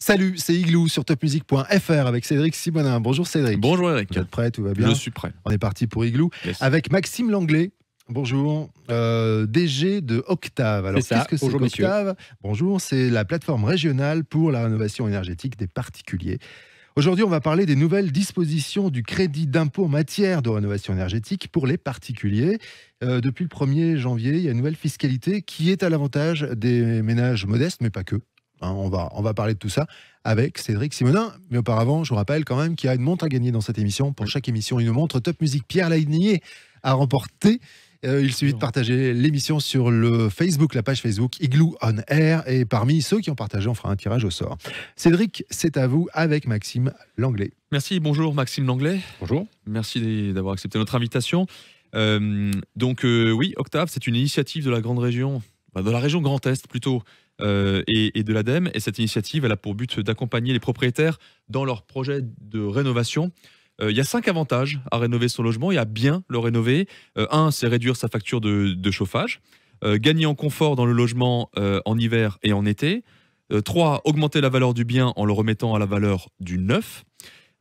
Salut, c'est Igloo sur topmusic.fr avec Cédric Simonin. Bonjour Cédric. Bonjour Eric. Vous êtes prêt, tout va bien? Je suis prêt. On est parti pour Igloo avec Maxime Langlais. Bonjour, DG de Octave. Alors qu'est-ce que c'est qu'Octave? Bonjour, c'est la plateforme régionale pour la rénovation énergétique des particuliers. Aujourd'hui, on va parler des nouvelles dispositions du crédit d'impôt en matière de rénovation énergétique pour les particuliers. Depuis le 1er janvier, il y a une nouvelle fiscalité qui est à l'avantage des ménages modestes, mais pas que. On va parler de tout ça avec Cédric Simonin. Mais auparavant, je vous rappelle quand même qu'il y a une montre à gagner dans cette émission. Pour chaque émission, une montre Top Music Pierre Laignier à remporter. Il suffit de partager l'émission sur le Facebook, la page Facebook Igloo On Air. Et parmi ceux qui ont partagé, on fera un tirage au sort. Cédric, c'est à vous avec Maxime Langlais. Merci, bonjour Maxime Langlais. Bonjour. Merci d'avoir accepté notre invitation. Oui, Octave, c'est une initiative de la grande région, de la région Grand Est plutôt, et de l'ADEME. Et cette initiative, elle a pour but d'accompagner les propriétaires dans leurs projets de rénovation. Il y a 5 avantages à rénover son logement et à bien le rénover. Un, c'est réduire sa facture de chauffage. Gagner en confort dans le logement en hiver et en été. 3, augmenter la valeur du bien en le remettant à la valeur du neuf.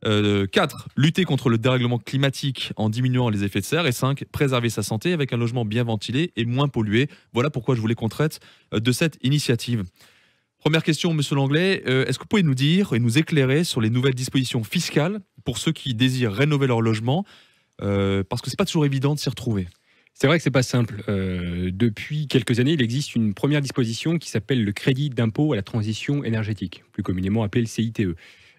4, lutter contre le dérèglement climatique en diminuant les effets de serre. Et 5, préserver sa santé avec un logement bien ventilé et moins pollué. Voilà pourquoi je voulais qu'on traite de cette initiative. Première question, monsieur Langlais, est-ce que vous pouvez nous dire et nous éclairer sur les nouvelles dispositions fiscales pour ceux qui désirent rénover leur logement, parce que c'est pas toujours évident de s'y retrouver. C'est vrai que c'est pas simple. Depuis quelques années, il existe une première disposition qui s'appelle le crédit d'impôt à la transition énergétique, plus communément appelé le CITE.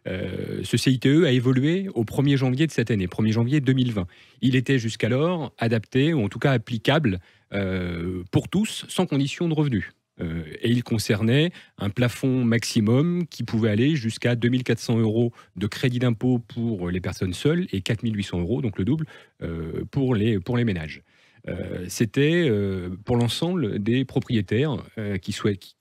Ce CITE a évolué au 1er janvier de cette année, 1er janvier 2020. Il était jusqu'alors adapté, ou en tout cas applicable pour tous, sans condition de revenus. Et il concernait un plafond maximum qui pouvait aller jusqu'à 2 400 € de crédit d'impôt pour les personnes seules et 4 800 €, donc le double, pour les ménages. C'était pour l'ensemble des propriétaires qui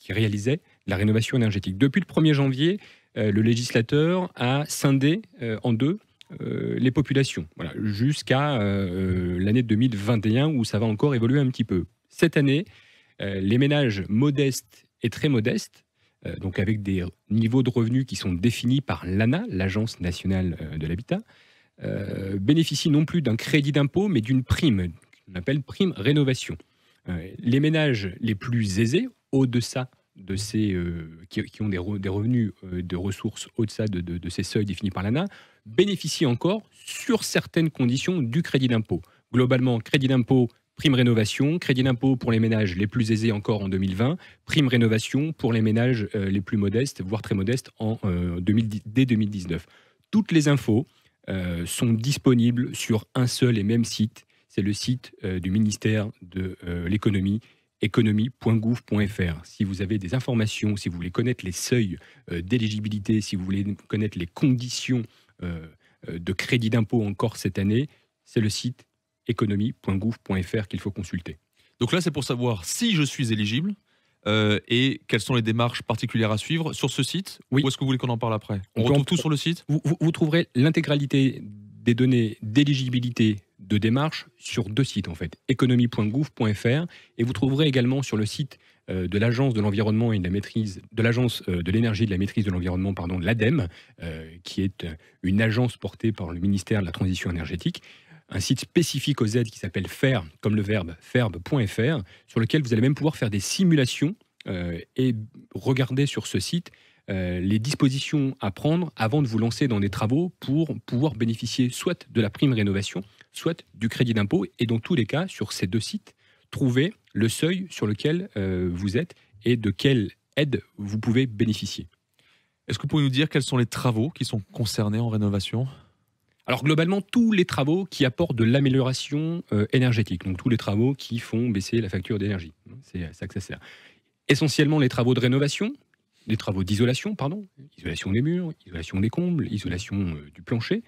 réalisaient la rénovation énergétique. Depuis le 1er janvier, le législateur a scindé en deux les populations, voilà, jusqu'à l'année 2021 où ça va encore évoluer un petit peu. Cette année, les ménages modestes et très modestes, donc avec des niveaux de revenus qui sont définis par l'ANA, l'Agence nationale de l'habitat, bénéficient non plus d'un crédit d'impôt, mais d'une prime, qu'on appelle prime rénovation. Les ménages les plus aisés, au-deçà de ces qui ont des revenus de ressources au-deçà de ces seuils définis par l'ANA, bénéficient encore, sur certaines conditions, du crédit d'impôt. Globalement, crédit d'impôt, prime rénovation, crédit d'impôt pour les ménages les plus aisés encore en 2020, prime rénovation pour les ménages les plus modestes, voire très modestes, dès 2019. Toutes les infos sont disponibles sur un seul et même site. C'est le site du ministère de l'économie, économie.gouv.fr. Si vous avez des informations, si vous voulez connaître les seuils d'éligibilité, si vous voulez connaître les conditions de crédit d'impôt encore cette année, c'est le site économie.gouv.fr qu'il faut consulter. Donc là, c'est pour savoir si je suis éligible et quelles sont les démarches particulières à suivre sur ce site. Oui. Ou est-ce que vous voulez qu'on en parle après? On retrouve tout sur le site? Vous trouverez l'intégralité des données d'éligibilité de démarche sur 2 sites, en fait, économie.gouv.fr, et vous trouverez également sur le site de l'Agence de l'environnement et de la maîtrise de l'Agence de l'énergie et de la maîtrise de l'environnement, pardon, l'ADEME, qui est une agence portée par le ministère de la Transition énergétique, un site spécifique aux aides qui s'appelle FER, comme le verbe, ferb.fr, sur lequel vous allez même pouvoir faire des simulations et regarder sur ce site les dispositions à prendre avant de vous lancer dans des travaux pour pouvoir bénéficier soit de la prime rénovation, soit du crédit d'impôt. Et dans tous les cas, sur ces 2 sites, trouvez le seuil sur lequel vous êtes et de quelle aide vous pouvez bénéficier. Est-ce que vous pouvez nous dire quels sont les travaux qui sont concernés en rénovation ? Alors globalement, tous les travaux qui apportent de l'amélioration énergétique, donc tous les travaux qui font baisser la facture d'énergie, c'est à ça que ça sert. Essentiellement les travaux de rénovation, les travaux d'isolation, isolation des murs, isolation des combles, isolation du plancher.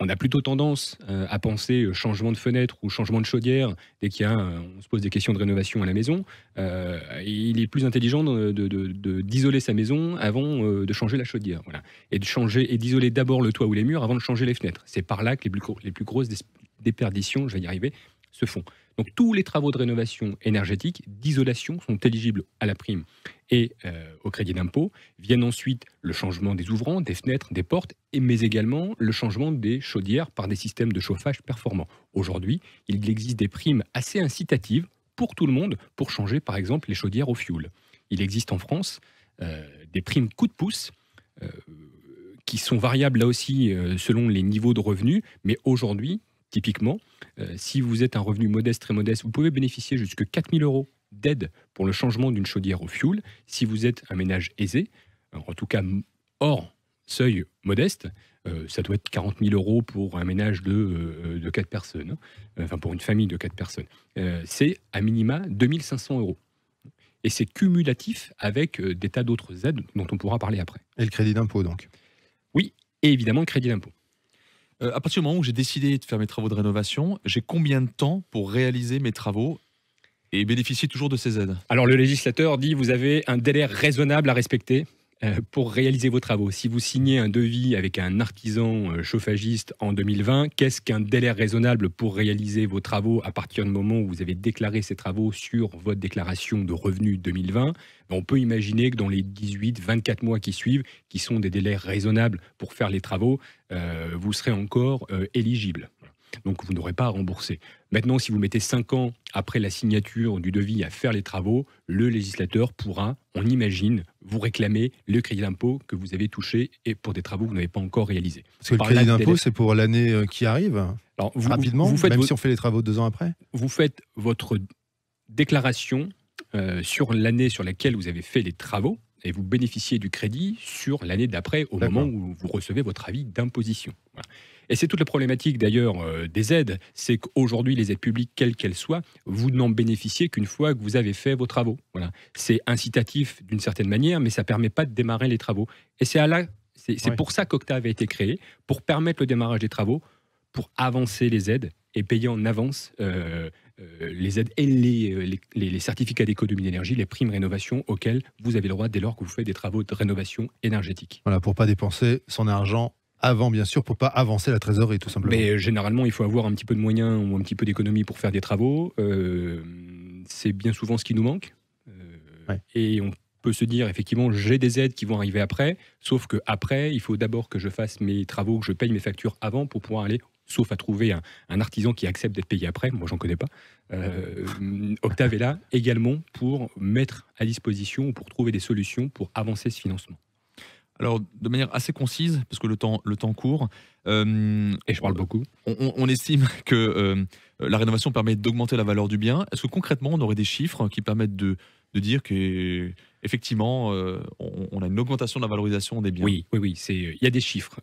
On a plutôt tendance à penser changement de fenêtre ou changement de chaudière dès on se pose des questions de rénovation à la maison. Il est plus intelligent d'isoler sa maison avant de changer la chaudière, voilà. Et d'isoler d'abord le toit ou les murs avant de changer les fenêtres. C'est par là que les plus grosses déperditions, je vais y arriver, se font. Donc tous les travaux de rénovation énergétique, d'isolation, sont éligibles à la prime et au crédit d'impôt. Viennent ensuite le changement des ouvrants, des fenêtres, des portes, mais également le changement des chaudières par des systèmes de chauffage performants. Aujourd'hui, il existe des primes assez incitatives pour tout le monde pour changer par exemple les chaudières au fioul. Il existe en France des primes coup de pouce qui sont variables là aussi selon les niveaux de revenus, mais aujourd'hui, typiquement, si vous êtes un revenu modeste, très modeste, vous pouvez bénéficier jusqu'à 4 000 € d'aide pour le changement d'une chaudière au fioul. Si vous êtes un ménage aisé, en tout cas hors seuil modeste, ça doit être 40 000 € pour un ménage de 4 personnes, enfin pour une famille de 4 personnes. C'est à minima 2 500 €. Et c'est cumulatif avec des tas d'autres aides dont on pourra parler après. Et le crédit d'impôt donc? Oui, et évidemment le crédit d'impôt. À partir du moment où j'ai décidé de faire mes travaux de rénovation, j'ai combien de temps pour réaliser mes travaux et bénéficier toujours de ces aides? Alors le législateur dit vous avez un délai raisonnable à respecter pour réaliser vos travaux. Si vous signez un devis avec un artisan chauffagiste en 2020, qu'est-ce qu'un délai raisonnable pour réaliser vos travaux à partir du moment où vous avez déclaré ces travaux sur votre déclaration de revenus 2020? On peut imaginer que dans les 18-24 mois qui suivent, qui sont des délais raisonnables pour faire les travaux, vous serez encore éligible. Donc vous n'aurez pas à rembourser. Maintenant, si vous mettez 5 ans après la signature du devis à faire les travaux, le législateur pourra, on imagine, vous réclamer le crédit d'impôt que vous avez touché et pour des travaux que vous n'avez pas encore réalisés. Parce que le crédit d'impôt, c'est pour l'année qui arrive. Alors, rapidement, même si on fait les travaux 2 ans après. Vous faites votre déclaration sur l'année sur laquelle vous avez fait les travaux et vous bénéficiez du crédit sur l'année d'après, au moment où vous recevez votre avis d'imposition. Voilà. Et c'est toute la problématique d'ailleurs des aides, c'est qu'aujourd'hui les aides publiques, quelles qu'elles soient, vous n'en bénéficiez qu'une fois que vous avez fait vos travaux. Voilà. C'est incitatif d'une certaine manière, mais ça ne permet pas de démarrer les travaux. Et c'est pour ça qu'Octave a été créé, pour permettre le démarrage des travaux, pour avancer les aides et payer en avance les aides et les certificats d'économie d'énergie, les primes rénovation auxquelles vous avez le droit dès lors que vous faites des travaux de rénovation énergétique. Voilà, pour ne pas dépenser son argent avant, bien sûr, pour ne pas avancer la trésorerie, tout simplement. Mais généralement, il faut avoir un petit peu de moyens ou un petit peu d'économie pour faire des travaux. C'est bien souvent ce qui nous manque. Et on peut se dire, effectivement, j'ai des aides qui vont arriver après, sauf qu'après, il faut d'abord que je fasse mes travaux, que je paye mes factures avant pour pouvoir aller, sauf à trouver un artisan qui accepte d'être payé après. Moi, j'en connais pas. Octave est là également pour mettre à disposition ou pour trouver des solutions pour avancer ce financement. Alors, de manière assez concise, parce que le temps court. Et je parle beaucoup. On estime que la rénovation permet d'augmenter la valeur du bien. Est-ce que concrètement, on aurait des chiffres qui permettent de dire qu'effectivement, on a une augmentation de la valorisation des biens? Oui, il y a des chiffres.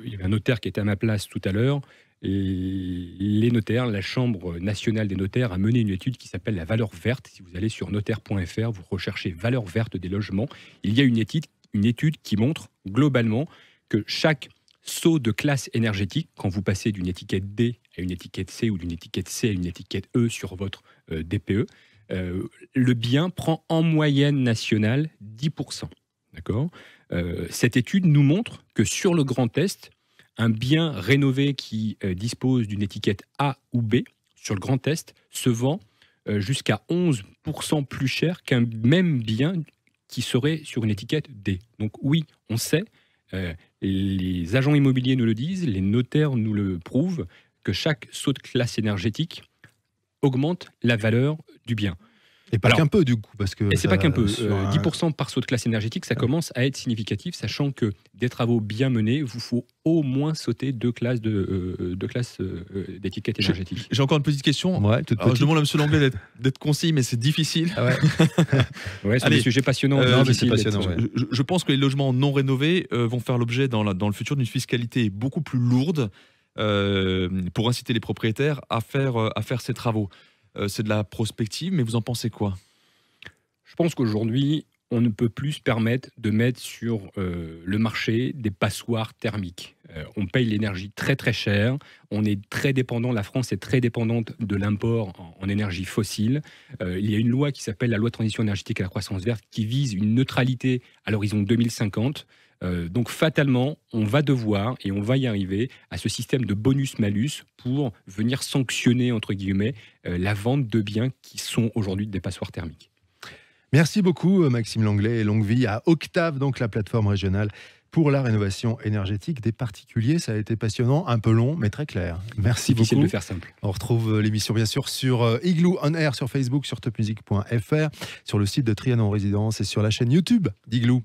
Il y avait un notaire qui était à ma place tout à l'heure. Les notaires, la Chambre nationale des notaires a mené une étude qui s'appelle la valeur verte. Si vous allez sur notaire.fr, vous recherchez valeur verte des logements. Il y a une étude qui montre globalement que chaque saut de classe énergétique, quand vous passez d'une étiquette D à une étiquette C ou d'une étiquette C à une étiquette E sur votre DPE, le bien prend en moyenne nationale 10%. D'accord ? Cette étude nous montre que sur le Grand Est, un bien rénové qui dispose d'une étiquette A ou B, sur le Grand Est, se vend jusqu'à 11% plus cher qu'un même bien qui serait sur une étiquette D. Donc oui, on sait, les agents immobiliers nous le disent, les notaires nous le prouvent, que chaque saut de classe énergétique augmente la valeur du bien. Et pas qu'un peu, du coup. Et c'est pas qu'un peu. 10% par saut de classe énergétique, ça commence à être significatif, sachant que des travaux bien menés, vous faut au moins sauter deux classes d'étiquette énergétique. J'ai encore une petite question. Ouais, alors, je demande à M. Langlais d'être concis, mais c'est difficile. Ah ouais. Ouais, c'est des sujets passionnants. C'est passionnant. Ouais. Je pense que les logements non rénovés vont faire l'objet dans le futur d'une fiscalité beaucoup plus lourde pour inciter les propriétaires à faire ces travaux. C'est de la prospective, mais vous en pensez quoi? Je pense qu'aujourd'hui, on ne peut plus se permettre de mettre sur le marché des passoires thermiques. On paye l'énergie très très cher, on est très dépendant, la France est très dépendante de l'import en énergie fossile. Il y a une loi qui s'appelle la loi de transition énergétique à la croissance verte qui vise une neutralité à l'horizon 2050. Donc fatalement, on va devoir, et on va y arriver, à ce système de bonus-malus pour venir sanctionner, entre guillemets, la vente de biens qui sont aujourd'hui des passoires thermiques. Merci beaucoup Maxime Langlais et longue vie à Octave, donc la plateforme régionale pour la rénovation énergétique des particuliers. Ça a été passionnant, un peu long, mais très clair. Merci beaucoup. Difficile de faire simple. On retrouve l'émission bien sûr sur Igloo On Air sur Facebook, sur topmusic.fr, sur le site de Trianon Résidence et sur la chaîne YouTube d'Igloo.